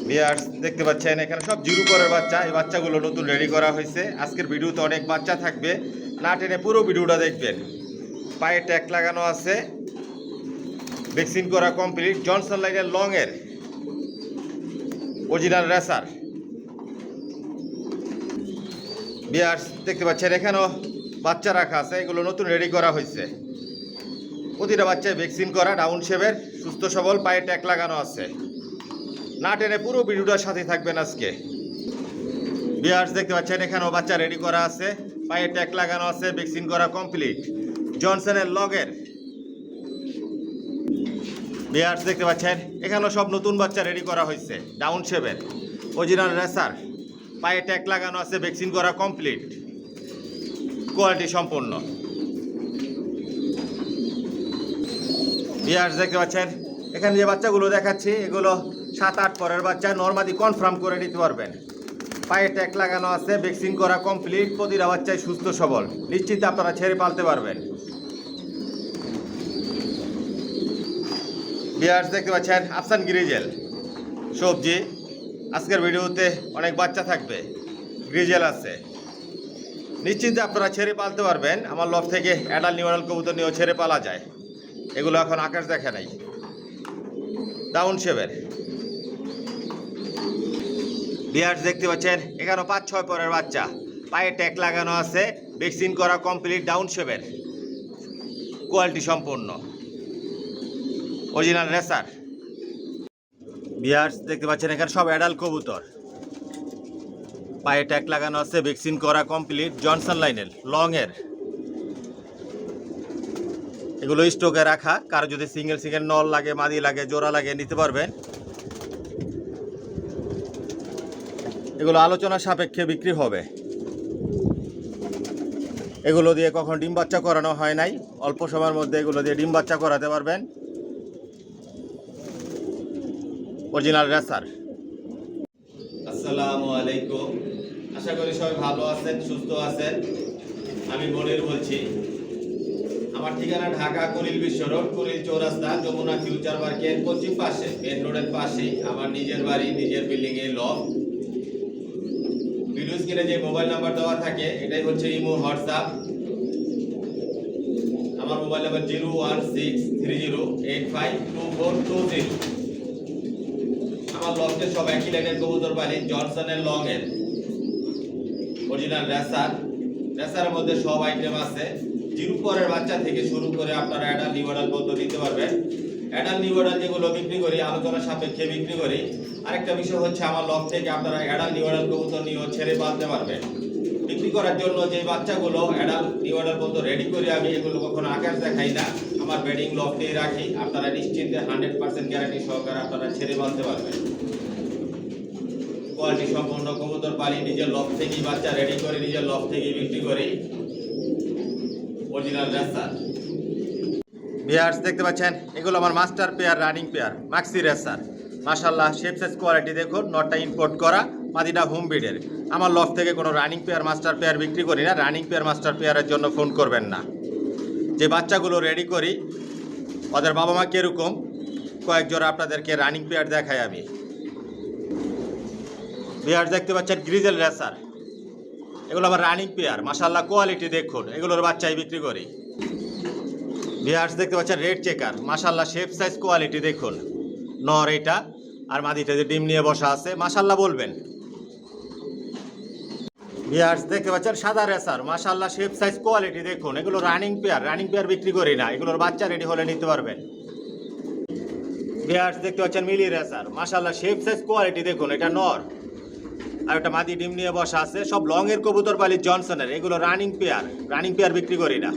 Viewers দেখতে পাচ্ছেন এখানে সব জিরো পরের বাচ্চা। এই বাচ্চাগুলো নতুন রেডি করা হয়েছে। আজকের ভিডিওতে অনেক বাচ্চা থাকবে, না টেনে পুরো ভিডিওটা দেখবেন। পায়ে ট্যাগ লাগানো আছে, ভ্যাকসিন করা কমপ্লিট, জনসন লাইনের লং এর অরিজিনাল রেসার। ভিউয়ার্স দেখতে পাচ্ছেন এখানেও বাচ্চা রাখা আছে, এগুলো নতুন রেডি করা হয়েছে। প্রতিটা বাচ্চায় ভ্যাকসিন করা, ডাউন শেপের, সুস্থ সবল, পায়ে ট্যাগ লাগানো আছে। না টেনে পুরো ভিডিওটার সাথে থাকবেন আজকে। ভিউয়ার্স দেখতে পাচ্ছেন এখানেও বাচ্চা রেডি করা আছে, পায়ে ট্যাগ লাগানো আছে, ভ্যাকসিন করা কমপ্লিট, জনসনের লগের। ভিউয়ার্স দেখতে পাচ্ছেন এখানেও সব নতুন বাচ্চা রেডি করা হয়েছে, ডাউন শেপের, অরিজিনাল রেসার, পায়ে ট্যাগ লাগানো আছে, ভ্যাকসিন করা কমপ্লিট, কোয়ালিটি সম্পূর্ণ। ভিউয়ার্স দেখতে পাচ্ছেন এখানে যে বাচ্চাগুলো দেখাচ্ছি এগুলো 7-8 পরের বাচ্চা, নরমালি কনফার্ম করে নিতে পারবেন। পায়ে ট্যাগ লাগানো আছে, ভ্যাকসিন করা কমপ্লিট, প্রতিটা বাচ্চায় সুস্থ সবল, নিশ্চিত আপনারা ছেড়ে পালতে পারবেন। ভিউয়ার্স দেখতে পাচ্ছেন আফসান গ্রিজেল সবজি। আজকের ভিডিওতে অনেক বাচ্চা থাকবে, গ্রিজেল আছে, নিশ্চিন্তে আপনারা ছেড়ে পালতে পারবেন। আমার লফ থেকে অ্যাডাল নিউরাল কবুতর নিয়েও ছেড়ে পালা যায়। এগুলো এখন আকাশ দেখে নাই, ডাউন শেপের। ভিউয়ার্স দেখতে পাচ্ছেন এখানে 5-6 পরের বাচ্চা, পায়ে ট্যাগ লাগানো আছে, ভ্যাকসিন করা কমপ্লিট, ডাউন শেপের, কোয়ালিটি সম্পূর্ণ, অরিজিনাল রেসার। ভিউয়ার্স দেখতে পাচ্ছেন এখানে সব অ্যাডাল কবুতর, পায়ে ট্যাগ লাগানো আছে, ভ্যাকসিন করা কমপ্লিট, জনসন লাইনের লং এর। এগুলো স্টকে রাখা, কারো যদি সিঙ্গেল নল লাগে, মাদি লাগে, জোড়া লাগে, নিতে পারবেন। এগুলো আলোচনা সাপেক্ষে বিক্রি হবে। এগুলো দিয়ে কখন ডিম বাচ্চা করানো হয় নাই, অল্প সময়ের মধ্যে এগুলো দিয়ে ডিম বাচ্চা করাতে পারবেন, অরিজিনাল রেসার। আসসালামু আলাইকুম, আশা করি সবাই ভালো আছেন, সুস্থ আছেন। আমি মনির বলছি। আমার ঠিকানা ঢাকা কুড়িল বিশ্ব রোড, কুড়িল চৌরাস্তা, যমুনা ফিউচার পার্কের পশ্চিম পাশে, মেন রোডের পাশেই আমার নিজের বাড়ি, নিজের বিল্ডিং এর লফট। ভিডিও স্ক্রিনে যে মোবাইল নাম্বার দেওয়া থাকে এটাই হচ্ছে ইমো, হোয়াটসঅ্যাপ। আমার মোবাইল নাম্বার 01630852420। আমার লফটে সব একই লাইনের কবুতর পালি, জনসনের লং এর অরিজিনাল রেসার। রেসারের মধ্যে সব আইটেম আছে, জিরো পরের বাচ্চা থেকে শুরু করে আপনারা অ্যাডাল নিউ অ্যাডাল পর্যন্ত নিতে পারবেন। অ্যাডাল নিউ অ্যাডাল যেগুলো বিক্রি করি, আলোচনা সাপেক্ষে বিক্রি করি। আরেকটা বিষয় হচ্ছে আমার লফট থেকে আপনারা অ্যাডাল নিউ অ্যাডাল কবুতর নিয়েও ছেড়ে পালতে পারবেন। বিক্রি করার জন্য যে বাচ্চাগুলো অ্যাডাল নিউ অ্যাডাল পর্যন্ত রেডি করি আমি, এগুলো কখনো আকাশ দেখাই না, আমার বেডিং লফটেই রাখি। আপনারা নিশ্চিন্তে 100% গ্যারান্টি সহকারে আপনারা ছেড়ে পালতে পারবেন। কোয়ালিটি সম্পন্ন কবুতর পালি, নিজের লফট থেকেই বাচ্চা রেডি করে, নিজের লফট থেকেই বিক্রি করি, অরিজিনাল রেসার। ভিউয়ার্স দেখতে পাচ্ছেন এগুলো আমার master pair, running pair, maxi racer. মাশাআল্লাহ শেপ সাইজ কোয়ালিটি দেখুন, নটটা ইম্পোর্ট করা, মাদিটা হোম ব্রিডের। আমার লফট থেকে কোনো রানিং পেয়ার, মাস্টার পেয়ার বিক্রি করি না। রানিং পেয়ার, মাস্টার পেয়ারের জন্য ফোন করবেন না। যে বাচ্চাগুলো রেডি করি ওদের বাবা মা কীরকম, কয়েক জোড়া আপনাদেরকে রানিং পেয়ার দেখাই আমি। ভিউয়ার্স দেখতে পাচ্ছেন গ্রিজেল রেসার, এগুলো আমার রানিং পেয়ার, মাশাআল্লাহ কোয়ালিটি দেখুন, এগুলোর বাচ্চাই বিক্রি করি। ভিউয়ার্স দেখতে পাচ্ছেন রেড চেকার, মাশাআল্লাহ শেপ সাইজ কোয়ালিটি দেখুন, নর এটা, আর মাদিটা যে ডিম নিয়ে বসা আছে, মাশাআল্লাহ বলবেন। ভিউয়ার্স দেখতে পাচ্ছেন সাদা রেসার, মাশাআল্লাহ শেপ সাইজ কোয়ালিটি দেখুন, এগুলো রানিং পেয়ার বিক্রি করি না, এগুলোর বাচ্চা রেডি হলে নিতে পারবেন। ভিউয়ার্স দেখতে পাচ্ছেন মিলি রেসার, মাশাআল্লাহ শেপ সাইজ কোয়ালিটি দেখুন, এটা নর আর একটা মাদি ডিম নিয়ে বসা আছে। সব লং এর কবুতর পালি, জনসনের, এগুলো রানিং পেয়ার বিক্রি করি না।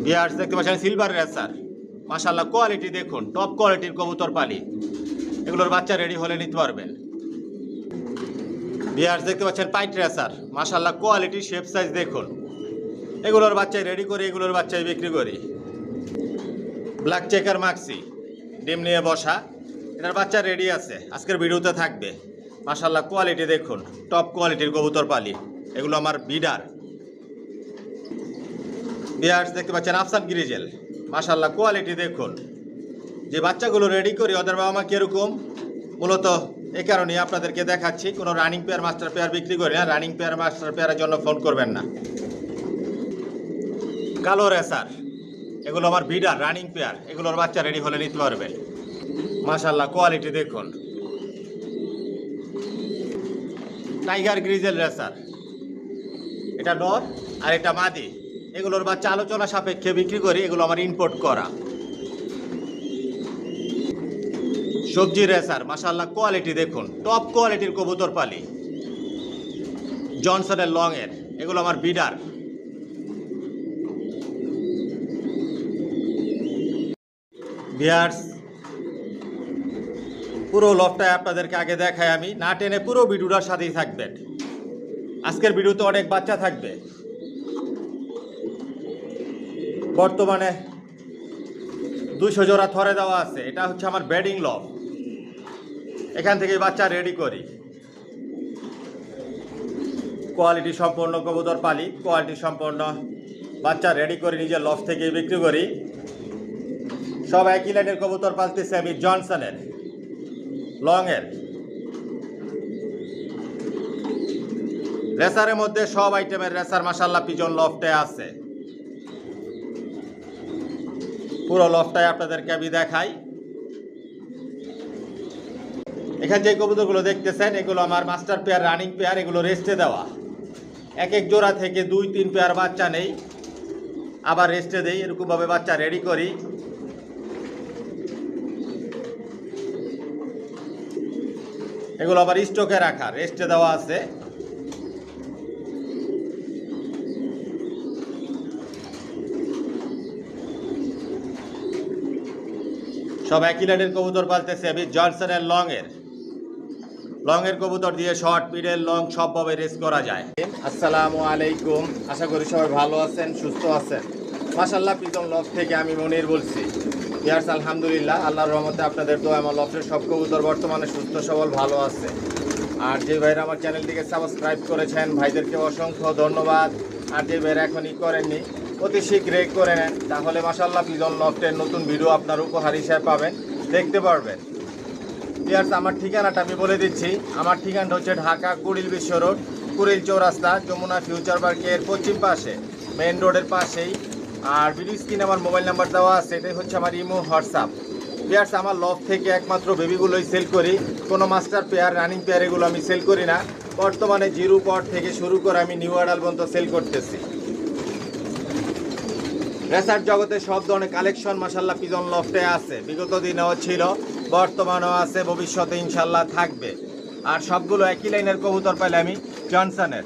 ভিউয়ার্স দেখতে পাচ্ছেন সিলভার রেসার, মাশাআল্লাহ কোয়ালিটি দেখুন, টপ কোয়ালিটির কবুতর পালি, এগুলোর বাচ্চা রেডি হলে নিতে পারবেন। ভিউয়ার্স দেখতে পাচ্ছেন পাইট রেসার, মাশাআল্লাহ কোয়ালিটি শেপ সাইজ দেখুন, এগুলোর বাচ্চাই রেডি করি, এগুলোর বাচ্চাই বিক্রি করি। ব্ল্যাক চেকার মাক্সি, ডিম নিয়ে বসা, এটার বাচ্চা রেডি আছে, আজকের ভিডিওতে থাকবে। মাশাআল্লাহ কোয়ালিটি দেখুন, টপ কোয়ালিটির কবুতর পালি, এগুলো আমার বিডার। ভিউয়ার্স দেখতে পাচ্ছেন আফসান গ্রিজেল, মাশাআল্লাহ কোয়ালিটি দেখুন। যে বাচ্চাগুলো রেডি করি ওদের বাবা মা কীরকম, মূলত এই কারণে আপনাদেরকে দেখাচ্ছি, কোনো রানিং পেয়ার মাস্টার পেয়ার বিক্রি করি না। রানিং পেয়ার মাস্টার পেয়ারের জন্য ফোন করবেন না। কালো রেসার, এগুলো আমার বিডার রানিং পেয়ার, এগুলোর বাচ্চা রেডি হলে নিতে পারবেন। মাশাআল্লাহ কোয়ালিটি দেখুন। টাইগার গ্রিজেল রেসার, এটা নর আর এটা মাদি। এগুলোর বাচ্চা আলোচনা সাপেক্ষে বিক্রি করি, এগুলো আমার ইম্পোর্ট করা। সবজি রেসার, মাশাআল্লাহ কোয়ালিটি দেখুন, টপ কোয়ালিটির কবুতর পালি, জনসনের লং এর, এগুলো আমার বিডার। ভিউয়ার্স, পুরো লফটায় আপনাদেরকে আগে দেখাই আমি, না টেনে পুরো ভিডিওটার সাথেই থাকবেন। আজকের ভিডিওতে অনেক বাচ্চা থাকবে। বর্তমানে 200 জোড়া থরে দেওয়া আছে। এটা হচ্ছে আমার ব্রিডিং লফ, এখান থেকে বাচ্চা রেডি করি। কোয়ালিটি সম্পন্ন কবুতর পালি, কোয়ালিটি সম্পন্ন বাচ্চা রেডি করে নিজের লফ থেকে বিক্রি করি। সব একই লাইনের কবুতর পালতেছি আমি, জনসনের লং এর। রেসারের মধ্যে সব আইটেমের রেসার মাশাআল্লাহ পিজন লফটে আছে। পুরো লফটাই আপনাদেরকে আমি দেখাই। এখানে যে কবুতরগুলো দেখতেছেন এগুলো আমার মাস্টার পেয়ার রানিং পেয়ার, এগুলো রেস্টে দেওয়া। এক এক জোড়া থেকে 2-3 পেয়ার বাচ্চা নেই, আবার রেস্টে দেই, এরকমভাবে বাচ্চা রেডি করি। এগুলো আবার স্টকে রাখা, রেস্টে দেওয়া আছে। সব একই লাইনের কবুতর পালতেছে আমি, জনসনের লং এর কবুতর দিয়ে শর্ট, মিডল, লং সবভাবে রেস করা যায়। আসসালামু আলাইকুম, আশা করি সবাই ভালো আছেন, সুস্থ আছেন। মাশাআল্লাহ পিজন লফ থেকে আমি মনির বলছি। ভিউয়ার্স, আলহামদুলিল্লাহ আল্লাহর রহমতে আপনাদের দোয়া আমার লফের সব কবুতর বর্তমানে সুস্থ সবল ভালো আছে। আর যে ভাইরা আমার চ্যানেলটিকে সাবস্ক্রাইব করেছেন ভাইদেরকে অসংখ্য ধন্যবাদ। আর যে ভাইরা এখনই করেননি অতি শীঘ্রই করে নেন, তাহলে মাশাআল্লাহ পিজন লফটের নতুন ভিডিও আপনার উপহার হিসেবে পাবেন, দেখতে পারবেন। ভিউয়ার্স, আমার ঠিকানাটা আমি বলে দিচ্ছি। আমার ঠিকানাটা হচ্ছে ঢাকা কুড়িল বিশ্ব রোড, কুড়িল চৌরাস্তা, যমুনা ফিউচার পার্কের পশ্চিম পাশে, মেইন রোডের পাশেই। আর ভিডিও স্ক্রিনে আমার মোবাইল নাম্বার দেওয়া আছে, এটাই হচ্ছে আমার ইমো, হোয়াটসঅ্যাপ। ভিউয়ার্স, আমার লফ থেকে একমাত্র বেবিগুলোই সেল করি, কোনো মাস্টার পেয়ার রানিং পেয়ার এগুলো আমি সেল করি না। বর্তমানে জিরো পট থেকে শুরু করে আমি নিউ অ্যাডাল পর্যন্ত সেল করতেছি। রেসার জগতে সব ধরনের কালেকশন মাশাআল্লাহ পিজন লফটে আছে, বিগত দিনেও ছিল, বর্তমানেও আছে, ভবিষ্যতে ইনশাল্লাহ থাকবে। আর সবগুলো একই লাইনের কবুতর পাইলে আমি, জনসনের।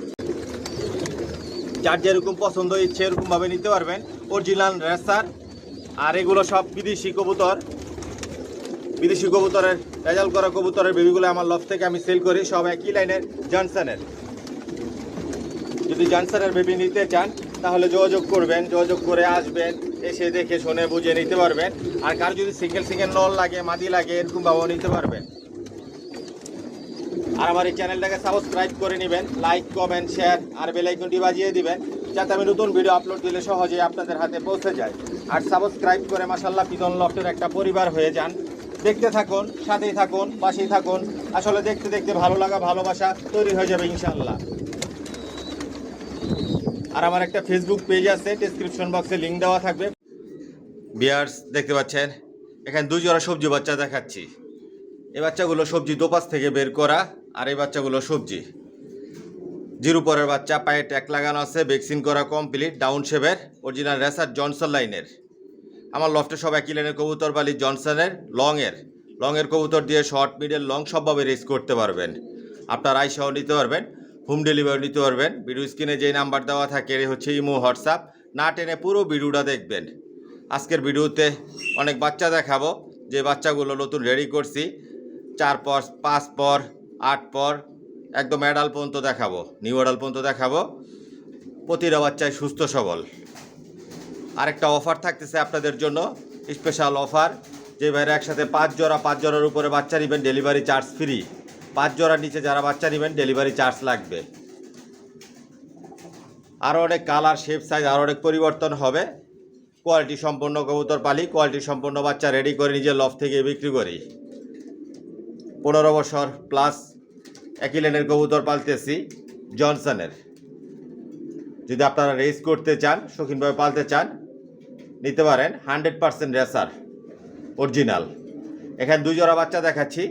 যার যেরকম পছন্দ ইচ্ছে এরকমভাবে নিতে পারবেন, অরিজিনাল রেসার। আর এগুলো সব বিদেশি কবুতর, বিদেশি কবুতরের রেজাল্ট করা কবুতরের বেবিগুলো আমার লফ থেকে আমি সেল করি, সব একই লাইনের জনসনের। যদি জনসনের বেবি নিতে চান তাহলে যোগাযোগ করবেন, যোগাযোগ করে আসবেন, এসে দেখে শুনে বুঝে নিতে পারবেন। আর কার যদি সিঙ্গেল নল লাগে, মাদি লাগে, এরকমভাবেও নিতে পারবেন। আর আমার এই চ্যানেলটাকে সাবস্ক্রাইব করে নেবেন, লাইক, কমেন্ট, শেয়ার আর বেল আইকনটি বাজিয়ে দিবেন, যাতে আমি নতুন ভিডিও আপলোড দিলে সহজেই আপনাদের হাতে পৌঁছে যায়। আর সাবস্ক্রাইব করে মাশাআল্লাহ পিজন লফটের একটা পরিবার হয়ে যান। দেখতে থাকুন, সাথেই থাকুন, পাশেই থাকুন। আসলে দেখতে দেখতে ভালো লাগা, ভালোবাসা তৈরি হয়ে যাবে ইনশাআল্লাহ। আর আমার একটা ফেসবুক পেজ আছে, ডেসক্রিপশন বক্সে লিঙ্ক দেওয়া থাকবে। ভিউয়ার্স, দেখতে পাচ্ছেন এখানে 2 জোড়া সবজি বাচ্চা দেখাচ্ছি। এই বাচ্চাগুলো সবজি দোপাস থেকে বের করা, আর এই বাচ্চাগুলো সবজি জিরো পরের বাচ্চা, পায়ে ট্যাগ লাগানো আছে, ভ্যাকসিন করা কমপ্লিট, ডাউন শেপের, অরিজিনাল রেসার, জনসন লাইনের। আমার লফটে সব একই লাইনের কবুতর পালি, জনসনের লং এর কবুতর দিয়ে শর্ট, মিডল, লং সবভাবে রেস করতে পারবেন। আপনার আইসাও নিতে পারবেন, হোম ডেলিভারি নিতে পারবেন। ভিডিও স্ক্রিনে যেই নাম্বার দেওয়া থাকে এর হচ্ছে ইমো, হোয়াটসঅ্যাপ। না টেনে পুরো ভিডিওটা দেখবেন। আজকের ভিডিওতে অনেক বাচ্চা দেখাবো, যে বাচ্চাগুলো নতুন রেডি করছি, 4 পর, 5 পর, 8 পর, একদম অ্যাডাল পর্যন্ত দেখাবো, নিউ অ্যাডাল পর্যন্ত দেখাবো। প্রতিটা বাচ্চাই সুস্থ সবল। আরেকটা অফার থাকতেছে আপনাদের জন্য, স্পেশাল অফার। যে ভাইরা একসাথে 5 জোড়ার উপরে বাচ্চা নেবেন, ডেলিভারি চার্জ ফ্রি। 5 জোড়ার নিচে যারা বাচ্চা নেবেন ডেলিভারি চার্জ লাগবে। আরও অনেক কালার, শেপ, সাইজ আরও অনেক পরিবর্তন হবে। কোয়ালিটি সম্পন্ন কবুতর পালি, কোয়ালিটি সম্পন্ন বাচ্চা রেডি করে নিজের লফ থেকে বিক্রি করি। 15 বছর প্লাস একই লাইনের কবুতর পালতেছি জনসনের। যদি আপনারা রেস করতে চান, শৌখিনভাবে পালতে চান, নিতে পারেন। 100% রেসার অরিজিনাল। এখানে 2 জোড়া বাচ্চা দেখাচ্ছি,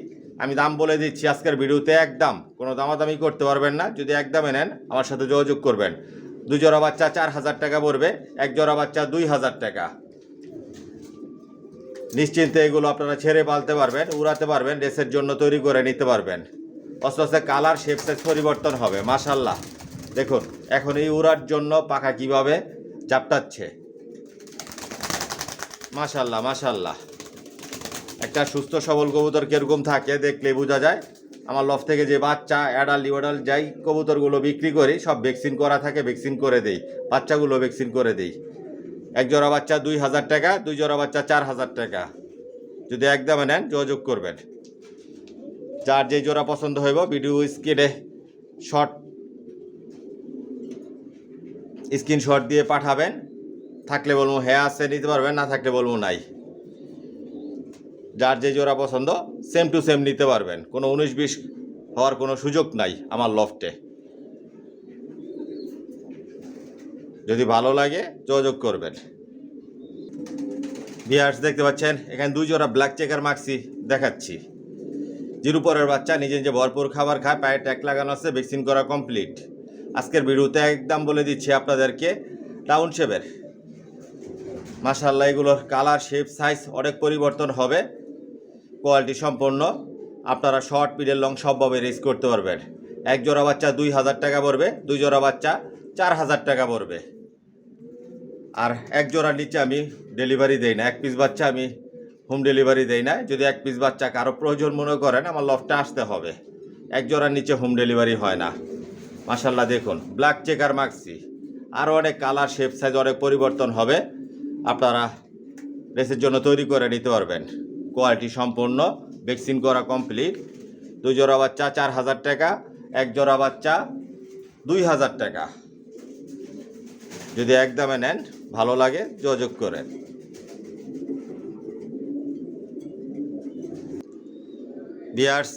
আমি দাম বলে দিচ্ছি আজকের ভিডিওতে একদম, কোনো দামাদামি করতে পারবেন না। যদি একদমে নেন আমার সাথে যোগাযোগ করবেন। 2 জোড়া বাচ্চা 4000 টাকা পড়বে, 1 জোড়া বাচ্চা 2000 টাকা। নিশ্চিন্তে এগুলো আপনারা ছেড়ে পালতে পারবেন, উড়াতে পারবেন, রেসের জন্য তৈরি করে নিতে পারবেন। আস্তে আস্তে কালার শেপ সাইজ পরিবর্তন হবে। মাশাল্লাহ দেখুন এখন এই উড়ার জন্য পাখা কিভাবে ঝাপটাচ্ছে। মাশাল্লাহ মাশাল্লাহ। একটা সুস্থ সবল কবুতর কীরকম থাকে দেখলে বোঝা যায়। আমার লফট থেকে যে বাচ্চা অ্যাডাল লিওয়াডাল যাই কবুতরগুলো বিক্রি করি সব ভ্যাকসিন করা থাকে, ভ্যাকসিন করে দেই, বাচ্চাগুলো ভ্যাকসিন করে দিই। 1 জোড়া বাচ্চা 2000 টাকা, 2 জোড়া বাচ্চা 4000 টাকা। যদি একদমে নেন যোগাযোগ করবেন। যার যে জোড়া পছন্দ হইব ভিডিও স্ক্রিনশট দিয়ে পাঠাবেন। থাকলে বলবো হ্যাঁ আছে নিতে পারবেন, না থাকলে বলবো নাই। যার যে জোড়া পছন্দ সেম টু সেম নিতে পারবেন, কোনো 19-20 হওয়ার কোনো সুযোগ নাই আমার লফটে। যদি ভালো লাগে যোগাযোগ করবেন। ভিউয়ার্স দেখতে পাচ্ছেন এখানে 2 জোড়া ব্ল্যাক চেকার মাক্সি দেখাচ্ছি। জিরো পরের বাচ্চা নিজে নিজে ভরপুর খাবার খায়, পায়ে ট্যাগ লাগানো আছে, ভ্যাকসিন করা কমপ্লিট। আজকের ভিডিওতে একদম বলে দিচ্ছি আপনাদেরকে ডাউন শেপের। মাশাআল্লাহ এগুলোর কালার শেপ সাইজ অনেক পরিবর্তন হবে, কোয়ালিটি সম্পন্ন। আপনারা শর্ট মিডল লং সবভাবে রেস করতে পারবেন। 1 জোড়া বাচ্চা 2000 টাকা পড়বে, 2 জোড়া বাচ্চা 4000 টাকা পড়বে। আর 1 জোড়ার নিচে আমি ডেলিভারি দেই না, 1 পিস বাচ্চা আমি হোম ডেলিভারি দেই না। যদি 1 পিস বাচ্চা কারো প্রয়োজন মনে করেন আমার লফটে আসতে হবে। 1 জোড়ার নিচে হোম ডেলিভারি হয় না। মাশাআল্লাহ দেখুন ব্ল্যাক চেকার মাক্সি, আরও অনেক কালার শেপ সাইজ অনেক পরিবর্তন হবে। আপনারা রেসের জন্য তৈরি করে নিতে পারবেন। কোয়ালিটি সম্পন্ন, ভ্যাকসিন করা কমপ্লিট। 2 জোড়া বাচ্চা 4000 টাকা, 1 জোড়া বাচ্চা 2000 টাকা। যদি একদমে নেন ভালো লাগে যোগাযোগ করেন। ভিউয়ার্স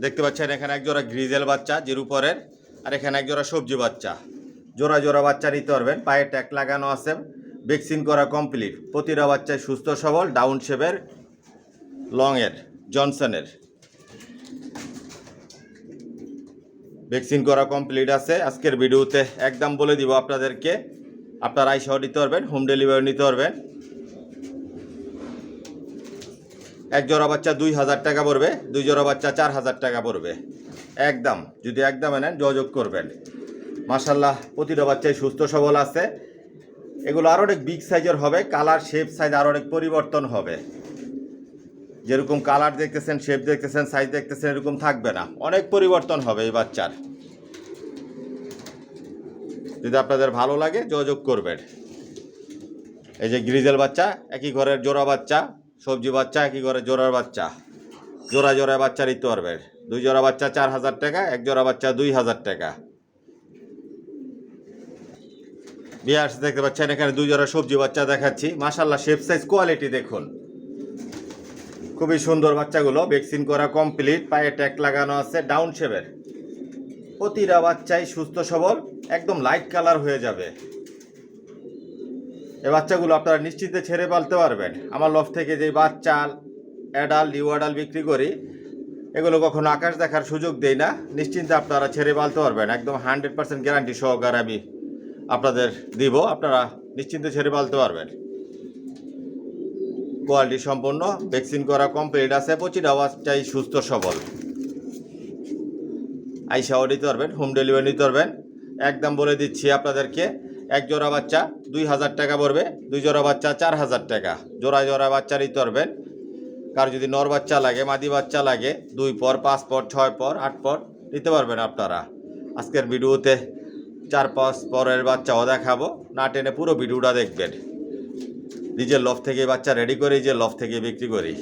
দেখতে পাচ্ছেন এখানে 1 জোড়া গ্রিজেল বাচ্চা জিরো পরের, আর এখানে 1 জোড়া সবজি বাচ্চা। জোড়া জোড়া বাচ্চা নিতে পারবেন, পায়ে ট্যাগ লাগানো আছে, ভ্যাকসিন করা কমপ্লিট। প্রতিটা বাচ্চায় সুস্থ সবল, ডাউন শেপের, লংয়ের, জনসনের। ভ্যাকসিন করা কমপ্লিট আছে। আজকের ভিডিওতে একদম বলে দিব আপনাদেরকে, আপনারা আইসাও নিতে পারবেন, হোম ডেলিভারি নিতে পারবেন। 1 জোড়া বাচ্চা 2000 টাকা পড়বে, 2 জোড়া বাচ্চা 4000 টাকা পড়বে একদম। যদি একদমে নেন যোগাযোগ করবেন। মাশাআল্লাহ প্রতিটা বাচ্চাই সুস্থ সবল আছে। এগুলো আরও অনেক বিগ সাইজের হবে, কালার শেপ সাইজ আরও অনেক পরিবর্তন হবে। যেরকম কালার দেখতেছেন, শেপ দেখতেছেন, সাইজ দেখতেছেন এরকম থাকবে না, অনেক পরিবর্তন হবে এই বাচ্চার। যদি আপনাদের ভালো লাগে যোগাযোগ করবেন। এই যে গ্রিজেল বাচ্চা একই ঘরের জোড়া বাচ্চা, সবজি বাচ্চা একই ঘরের জোড়ার বাচ্চা, জোড়া জোড়া বাচ্চা নিতে পারবেন। 2 জোড়া বাচ্চা 4000 টাকা, 1 জোড়া বাচ্চা 2000 টাকা। ভিউয়ার্স দেখতে পাচ্ছেন এখানে 2 জোড়া সবজি বাচ্চা দেখাচ্ছি। মাশাআল্লাহ শেপ সাইজ কোয়ালিটি দেখুন, খুবই সুন্দর বাচ্চাগুলো। ভ্যাকসিন করা কমপ্লিট, পায়ে ট্যাগ লাগানো আছে, ডাউন শেপের। প্রতিটা বাচ্চাই সুস্থ সবল, একদম লাইট কালার হয়ে যাবে। এই বাচ্চাগুলো আপনারা নিশ্চিন্তে ছেড়ে পালতে পারবেন। আমার লফট থেকে যে বাচ্চা অ্যাডাল নিউ অ্যাডাল বিক্রি করি এগুলো কখনো আকাশ দেখার সুযোগ দেই না, নিশ্চিন্তে আপনারা ছেড়ে পালতে পারবেন। একদম 100% গ্যারান্টি সহকারে আমি আপনাদের দিব, আপনারা নিশ্চিন্তে ছেড়ে পালতে পারবেন। কোয়ালিটি সম্পন্ন, ভ্যাকসিন করা কমপ্লিট আছে, প্রতিটা বাচ্চাই সুস্থ সবল। আইসাও নিতে পারবেন, হোম ডেলিভারি নিতে পারবেন। একদম বলে দিচ্ছি আপনাদেরকে, 1 জোড়া বাচ্চা 2000 টাকা পড়বে, 2 জোড়া বাচ্চা 4000 টাকা। জোড়া জোড়া বাচ্চা নিতে পারবেন। কার যদি নর বাচ্চা লাগে, মাদি বাচ্চা লাগে, 2 পর, 5 পর, 6 পর, 8 পর নিতে পারবেন আপনারা। আজকের ভিডিওতে 4-5 পরের বাচ্চাও দেখাবো, না টেনে পুরো ভিডিওটা দেখবেন। নিজের লফট থেকে বাচ্চা রেডি করে নিজের লফট থেকে বিক্রি করি।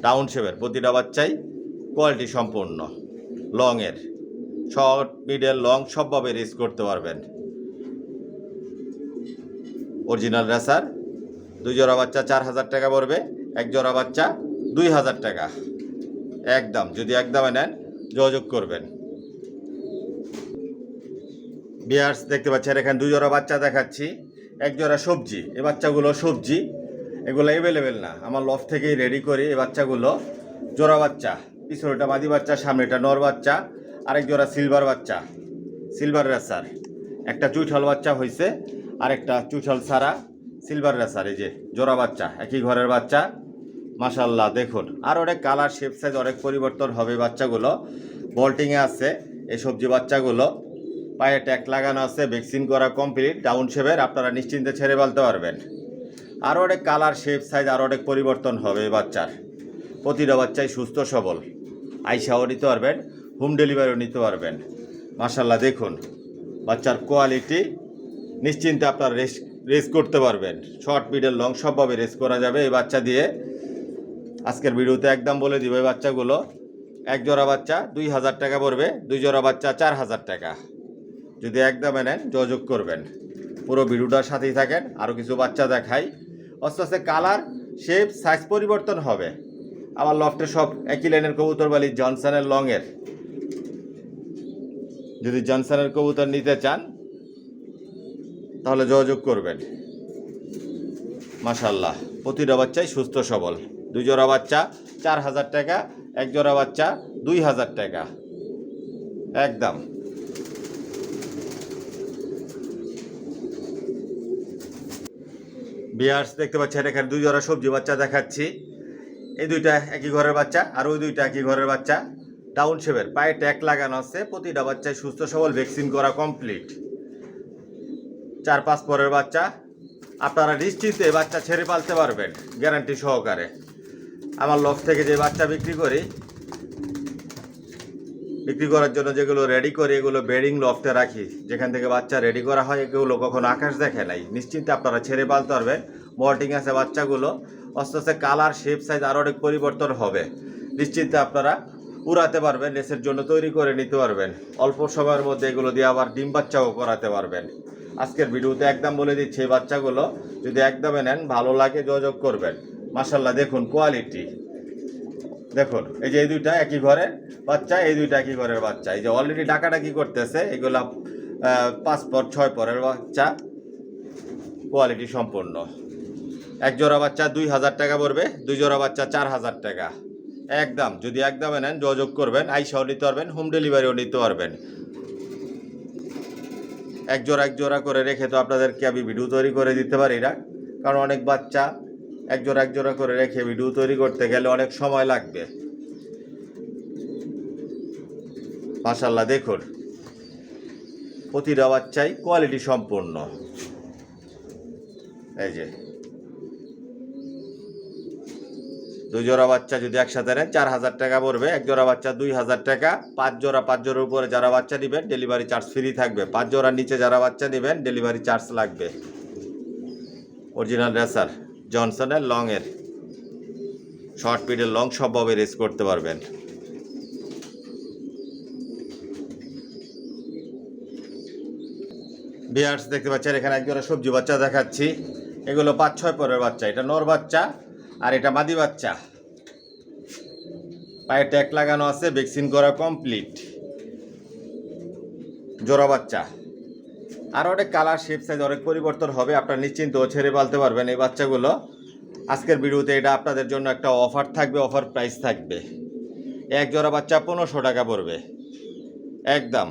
ডাউন শেপের প্রতিটা বাচ্চাই কোয়ালিটি সম্পন্ন, লংয়ের, শর্ট মিডল লং সবভাবে রেস করতে পারবেন। Original racer. 2 জোড়া বাচ্চা 4000 টাকা পড়বে, 1 জোড়া বাচ্চা 2000 টাকা। একদম, যদি একদমে নেন যোগাযোগ করবেন। বিয়ার্স দেখতে পাচ্ছেন এখানে 2 জোড়া বাচ্চা দেখাচ্ছি, 1 জোড়া সবজি। এই বাচ্চাগুলো সবজি, এগুলো অ্যাভেলেবেল না, আমার লফ থেকেই রেডি করি। এই বাচ্চাগুলো জোড়া বাচ্চা, পিছনেটা মাদি বাচ্চা, সামনেটা নর বাচ্চা, আরেক জোড়া সিলভার বাচ্চা, সিলভার রেসার। একটা চুইঠাল বাচ্চা হয়েছে, আরেকটা চুইঠাল ছাড়া সিলভার রেসার। এই যে জোড়া বাচ্চা, একই ঘরের বাচ্চা। মাশাল্লাহ দেখুন, আর অনেক কালার শেপ সাইজ অনেক পরিবর্তন হবে। বাচ্চাগুলো বল্টিংয়ে আছে। এই সবজি বাচ্চাগুলো পায়ে ট্যাগ লাগানো আছে, ভ্যাকসিন করা কমপ্লিট, ডাউন শেপের, আপনারা নিশ্চিন্তে ছেড়ে ফেলতে পারবেন। আরও অনেক কালার শেপ সাইজ আরও অনেক পরিবর্তন হবে এই বাচ্চার। প্রতিটা বাচ্চাই সুস্থ সবল, আইসাও নিতে পারবেন, হোম ডেলিভারিও নিতে পারবেন। মাশাল্লাহ দেখুন বাচ্চার কোয়ালিটি, নিশ্চিন্তে আপনারা রেস করতে পারবেন। শর্ট মিডল লং সবভাবে রেস করা যাবে এই বাচ্চা দিয়ে। আজকের ভিডিওতে একদম বলে দিব, এই বাচ্চাগুলো 1 জোড়া বাচ্চা 2000 টাকা পড়বে, 2 জোড়া বাচ্চা 4000 টাকা। যদি একদমে নেন যোগাযোগ করবেন। পুরো ভিডিওটার সাথেই থাকেন, আরও কিছু বাচ্চা দেখাই। আস্তে আস্তে কালার শেপ সাইজ পরিবর্তন হবে। আমার লফটে সব একই লাইনের কবুতর বালি, জনসনের লংয়ের। যদি জনসনের কবুতর নিতে চান তাহলে যোগাযোগ করবেন। মাশাল্লাহ প্রতিটা বাচ্চাই সুস্থ সবল। 2 জোড়া বাচ্চা 4000 টাকা, 1 জোড়া বাচ্চা 2000 টাকা একদম। বিয়ার্স দেখতে পাচ্ছেন এখানে 2 জোড়া সবজি বাচ্চা দেখাচ্ছি। এই দুইটা একই ঘরের বাচ্চা, আর ওই দুইটা একই ঘরের বাচ্চা। ডাউন শেপের, পায়ে ট্যাগ লাগানো আছে, প্রতিটা বাচ্চায় সুস্থ সবল, ভ্যাকসিন করা কমপ্লিট। 4-5 পরের বাচ্চা, আপনারা নিশ্চিন্তে বাচ্চা ছেড়ে পালতে পারবেন গ্যারান্টি সহকারে। আমার লফ থেকে যে বাচ্চা বিক্রি করার জন্য যেগুলো রেডি করি, এগুলো বেডিং লফটে রাখি, যেখান থেকে বাচ্চা রেডি করা হয়। এগুলো কখনো আকাশ দেখে নাই, নিশ্চিন্তে আপনারা ছেড়ে পালতে পারবেন। মল্টিং আছে বাচ্চাগুলো, আস্তে আস্তে কালার শেপ সাইজ আরও অনেক পরিবর্তন হবে। নিশ্চিন্তে আপনারা উড়াতে পারবেন, রেসের জন্য তৈরি করে নিতে পারবেন। অল্প সময়ের মধ্যে এগুলো দিয়ে আবার ডিম বাচ্চাও করাতে পারবেন। আজকের ভিডিওতে একদম বলে দিচ্ছি, এই বাচ্চাগুলো যদি একদমে নেন ভালো লাগে যোগাযোগ করবেন। মাশাল্লাহ দেখুন কোয়ালিটি দেখুন। এই যে এই দুইটা একই ঘরের বাচ্চা, এই দুইটা একই ঘরের বাচ্চা। এই যে অলরেডি ডাকাডাকি করতেছে, এগুলা 5 পর 6 পরের বাচ্চা, কোয়ালিটি সম্পূর্ণ। 1 জোড়া বাচ্চা 2000 টাকা পড়বে, 2 জোড়া বাচ্চা 4000 টাকা একদম। যদি একদমে নেন যোগাযোগ করবেন, আইসাও নিতে পারবেন, হোম ডেলিভারিও নিতে পারবেন। এক জোড়া করে রেখে তো আপনাদেরকে আমি ভিডিও তৈরি করে দিতে পারি না, কারণ অনেক বাচ্চা এক জোড়া করে রেখে ভিডিও তৈরি করতে গেলে অনেক সময় লাগবে। মাশাল্লাহ দেখুন প্রতিটা বাচ্চাই কোয়ালিটি সম্পূর্ণ। এই যে 2 জোড়া বাচ্চা যদি একসাথে নেন 4000 টাকা পড়বে, 1 জোড়া বাচ্চা 2000 টাকা। 5 জোড়ার উপরে যারা বাচ্চা নেবেন ডেলিভারি চার্জ ফ্রি থাকবে। 5 জোড়ার নিচে যারা বাচ্চা নেবেন ডেলিভারি চার্জ লাগবে। অরিজিনাল রেসার, জনসনের লংয়ের, শর্ট পিডের লং সবভাবে রেস করতে পারবেন। বিয়ার্স দেখতে পাচ্ছেন এখানে 1 জোড়া সবজি বাচ্চা দেখাচ্ছি। এগুলো 5-6 পরের বাচ্চা। এটা নর বাচ্চা আর এটা মাদি বাচ্চা। পায়ে ট্যাগ লাগানো আছে, ভ্যাকসিন করা কমপ্লিট, জোড়া বাচ্চা। আর অনেক কালার শেপ সাইজ অনেক পরিবর্তন হবে, আপনারা নিশ্চিন্ত ছেড়ে পালতে পারবেন এই বাচ্চাগুলো। আজকের ভিডিওতে এটা আপনাদের জন্য একটা অফার থাকবে, অফার প্রাইস থাকবে। 1 জোড়া বাচ্চা 1500 টাকা পড়বে একদম।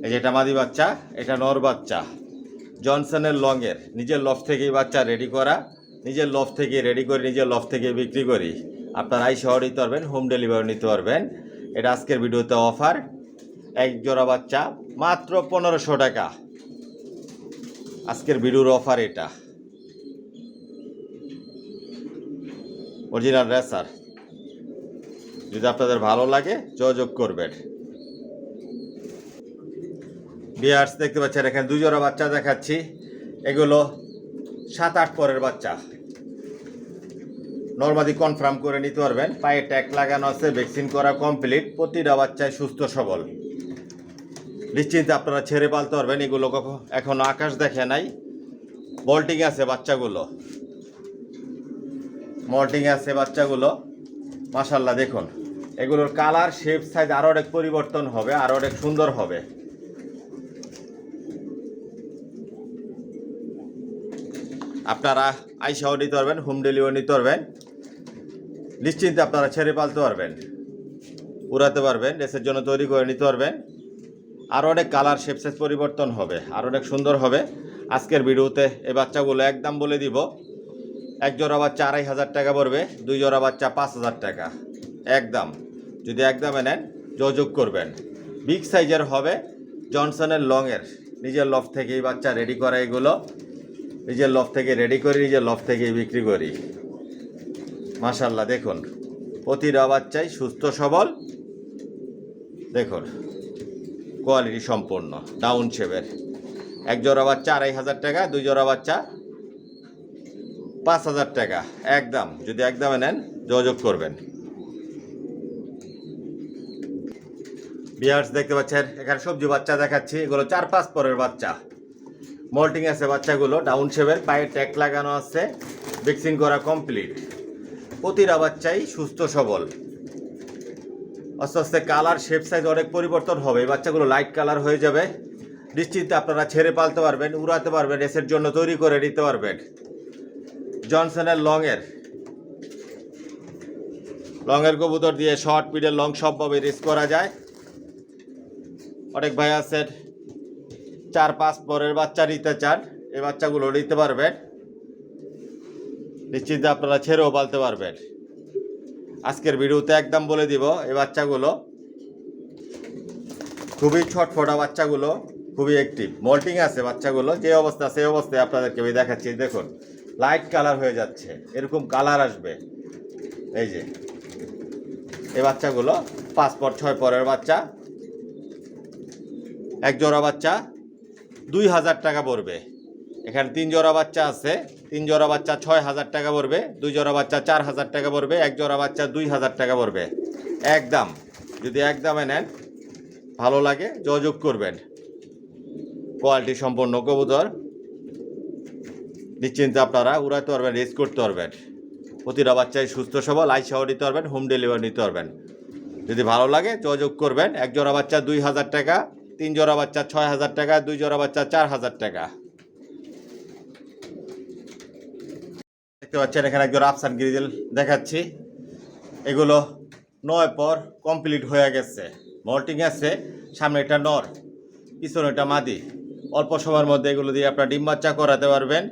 এই যে এটা মাদি বাচ্চা, এটা নর বাচ্চা, জনসনের লংয়ের। নিজের লফ থেকেই বাচ্চা রেডি করা, নিজের লফ থেকে রেডি করে নিজের লফ থেকে বিক্রি করি। আপনারা আইসাও নিতে পারবেন, হোম ডেলিভারি নিতে পারবেন। এটা আজকের ভিডিওতে অফার। 1 জোড়া বাচ্চা মাত্র 1500 টাকা, আজকের ভিডিওর অফার এটা। অরিজিনাল রেসার, যদি আপনাদের ভালো লাগে যোগাযোগ করবেন। বিয়ার্স দেখতে পাচ্ছেন এখানে 2 জোড়া বাচ্চা দেখাচ্ছি। এগুলো 7-8 পরের বাচ্চা, নরমালি কনফার্ম করে নিতে পারবেন। পায়ে ট্যাগ লাগানো আছে, ভ্যাকসিন করা কমপ্লিট, প্রতিটা বাচ্চায় সুস্থ সবল, নিশ্চিন্তে আপনারা ছেড়ে পালতে পারবেন। এগুলো এখনো আকাশ দেখে নাই, মল্টিং আছে বাচ্চাগুলো, মল্টিং আছে বাচ্চাগুলো। মাশাআল্লাহ দেখুন এগুলোর কালার শেপ সাইজ আরো অনেক পরিবর্তন হবে, আরো অনেক সুন্দর হবে। আপনারা আইসাও নিতে পারবেন, হোম ডেলিভারি নিতে পারবেন, নিশ্চিন্তে আপনারা ছেড়ে পালতে পারবেন, উড়াতে পারবেন, রেসের জন্য তৈরি করে নিতে পারবেন। আরও অনেক কালার শেপ সাইজ পরিবর্তন হবে, আরও অনেক সুন্দর হবে। আজকের ভিডিওতে এই বাচ্চাগুলো একদম বলে দিব, এক জোড়া বাচ্চা 2500 টাকা পড়বে, 2 জোড়া বাচ্চা 5000 টাকা একদম। যদি একদমে নেন যোগাযোগ করবেন। বিগ সাইজের হবে, জনসনের লংয়ের, নিজের লফ থেকে এই বাচ্চা রেডি করা, এগুলো নিজের লফ থেকে রেডি করি, নিজের লফ থেকেই বিক্রি করি। মাশাআল্লাহ দেখুন প্রতিটা বাচ্চাই সুস্থ সবল, দেখুন কোয়ালিটি সম্পন্ন ডাউন শেপের। এক জোড়া বাচ্চা 2500 টাকা, 2 জোড়া বাচ্চা 5000 টাকা একদম। যদি একদমে নেন যোগাযোগ করবেন। বিয়ার্স দেখতে পাচ্ছেন এখানে সবজি বাচ্চা দেখাচ্ছি, এগুলো 4-5 পরের বাচ্চা, মল্টিং আছে বাচ্চাগুলো, ডাউন শেপের, পায়ে ট্যাগ লাগানো আছে, ভ্যাকসিন করা কমপ্লিট। প্রতিটা বাচ্চাই সুস্থ সবল। আস্তে আস্তে কালার শেপ সাইজ অনেক পরিবর্তন হবে, এই বাচ্চাগুলো লাইট কালার হয়ে যাবে। নিশ্চিন্তে আপনারা ছেড়ে পালতে পারবেন, উড়াতে পারবেন, রেসের জন্য তৈরি করে নিতে পারবেন। জনসনের লংয়ের কবুতর দিয়ে শর্ট পিডের লং সবভাবে রেস করা যায়। অনেক ভাই আছেন 4-5 পরের বাচ্চা নিতে চান, এই বাচ্চাগুলো নিতে পারবেন, নিশ্চিন্তে আপনারা ছেড়েও পালতে পারবেন। আজকের ভিডিওতে একদম বলে দিব এই বাচ্চাগুলো খুবই ছটফটা, বাচ্চাগুলো খুবই অ্যাক্টিভ, মল্টিং আছে বাচ্চাগুলো, যে অবস্থা সেই অবস্থায় আপনাদেরকে আমি দেখাচ্ছি। দেখুন লাইট কালার হয়ে যাচ্ছে, এরকম কালার আসবে। এই যে এই বাচ্চাগুলো 5-6 পরের বাচ্চা, এক জোড়া বাচ্চা 2000 টাকা পড়বে। এখানে 3 জোড়া বাচ্চা আছে, 3 জোড়া বাচ্চা 6000 টাকা পড়বে, 2 জোড়া বাচ্চা 4000 টাকা পড়বে, এক জোড়া বাচ্চা 2000 টাকা পড়বে একদম। যদি একদমে নেন ভালো লাগে যোগাযোগ করবেন। কোয়ালিটি সম্পন্ন কবুতর, নিশ্চিন্তে আপনারা উড়াতে পারবেন, রেস করতে পারবেন। প্রতিটা বাচ্চাই সুস্থ সবল, আইসাও নিতে পারবেন, হোম ডেলিভারি নিতে পারবেন। যদি ভালো লাগে যোগাযোগ করবেন। এক জোড়া বাচ্চা 2000 টাকা, 3 জোড়া বাচ্চা 6000 টাকা, 2 জোড়া বাচ্চা 4000 টাকা। দেখতে পাচ্ছেন এখানে এক জোড়া আফসান গ্রিজেল দেখাচ্ছি, এগুলো 9 পর কমপ্লিট হয়ে গেছে, মল্টিং আছে, সামনে এটা নর, পিছনে এটা মাদি। অল্প সময়ের মধ্যে এগুলো দিয়ে আপনারা ডিম বাচ্চা করাতে পারবেন,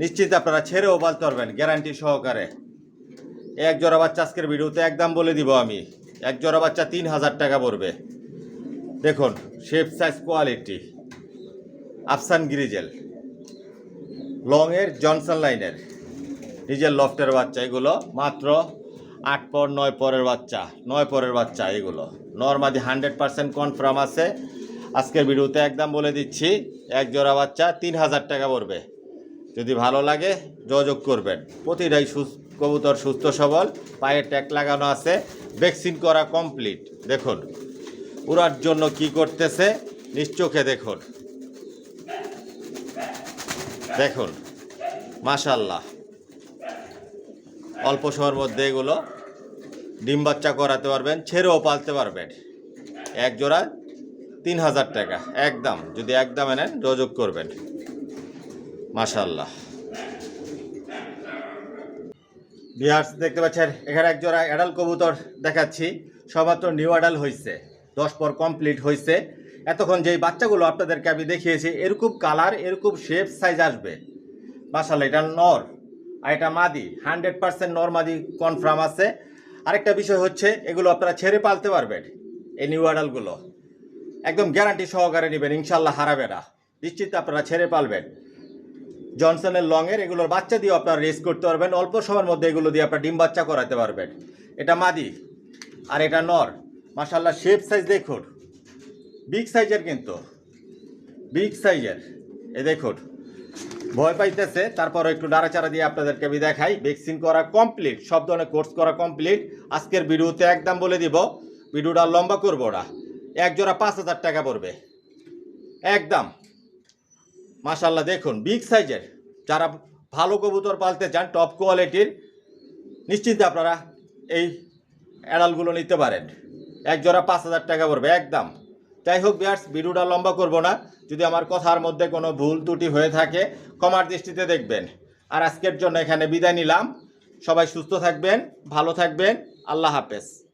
নিশ্চিত আপনারা ছেড়েও পালতে পারবেন গ্যারান্টি সহকারে। এক জোড়া বাচ্চা আজকের ভিডিওতে একদম বলে দিব আমি, এক জোড়া বাচ্চা 3000 টাকা পড়বে। দেখুন শেপ সাইজ কোয়ালিটি, আফসান গ্রিজেল, লংয়ের, জনসন লাইনের, নিজের লফটের বাচ্চা, এগুলো মাত্র 8 পর 9 পরের বাচ্চা, 9 পরের বাচ্চা। এগুলো নর্মালি 100% কনফার্ম আছে। আজকের ভিডিওতে একদম বলে দিচ্ছি এক জোড়া বাচ্চা 3000 টাকা পড়বে। যদি ভালো লাগে যোগাযোগ করবেন। প্রতিটাই কবুতর সুস্থ সবল, পায়ে ট্যাগ লাগানো আছে, ভ্যাকসিন করা কমপ্লিট। দেখুন উড়ার জন্য কি করতেছে নিশ্চোখে দেখুন, দেখুন মাশাআল্লাহ। অল্প সময়ের মধ্যে এগুলো ডিম বাচ্চা করাতে পারবেন, ছেড়েও পালতে পারবেন। এক জোড়া 3000 টাকা একদম। যদি একদম নেন যোগাযোগ করবেন। মাশাআল্লাহ। ভিউয়ার্স দেখতে পাচ্ছেন এখানে এক জোড়া অ্যাডাল কবুতর দেখাচ্ছি, সবমাত্র নিউ অ্যাডাল হয়েছে, 10 পর কমপ্লিট হয়েছে। এতক্ষণ যেই বাচ্চাগুলো আপনাদেরকে আমি দেখিয়েছি এরকম কালার, এরকম শেপ সাইজ আসবে। মাশাআল্লাহ এটা নর আর এটা মাদি, 100% নর মাদি কনফার্ম আছে। আরেকটা বিষয় হচ্ছে এগুলো আপনারা ছেড়ে পালতে পারবেন, এই নিউ অ্যাডালগুলো একদম গ্যারান্টি সহকারে নেবেন, ইনশাল্লাহ হারাবে না, নিশ্চিত আপনারা ছেড়ে পালবেন। জনসনের লংয়ের, এগুলোর বাচ্চা দিয়ে আপনারা রেস করতে পারবেন, অল্প সময়ের মধ্যে এগুলো দিয়ে আপনারা ডিম বাচ্চা করাতে পারবেন। এটা মাদি আর এটা নর। মাশাআল্লাহ শেপ সাইজ দেখুন, বিগ সাইজের, কিন্তু বিগ সাইজের। এই দেখুন ভয় পাইতেছে, তারপর একটু নাড়াচাড়া দিয়ে আপনাদেরকে আমি দেখাই। ভ্যাকসিন করা কমপ্লিট, সব ধরনের কোর্স করা কমপ্লিট। আজকের ভিডিওতে একদম বলে দিব, ভিডিওটা লম্বা করবো না, এক জোড়া 5000 টাকা পড়বে একদম। মাশাআল্লাহ দেখুন বিগ সাইজের, যারা ভালো কবুতর পালতে চান টপ কোয়ালিটির, নিশ্চিন্তে আপনারা এই অ্যাডালগুলো নিতে পারেন। এক জোড়া 5,000 টাকা পড়বে একদম। যাই হোক ভিউয়ার্স, ভিডিওটা লম্বা করব না। যদি আমার কথার মধ্যে কোনো ভুল ত্রুটি হয়ে থাকে ক্ষমার দৃষ্টিতে দেখবেন। আর আজকের জন্য এখানে বিদায় নিলাম। সবাই সুস্থ থাকবেন, ভালো থাকবেন। আল্লাহ হাফেজ।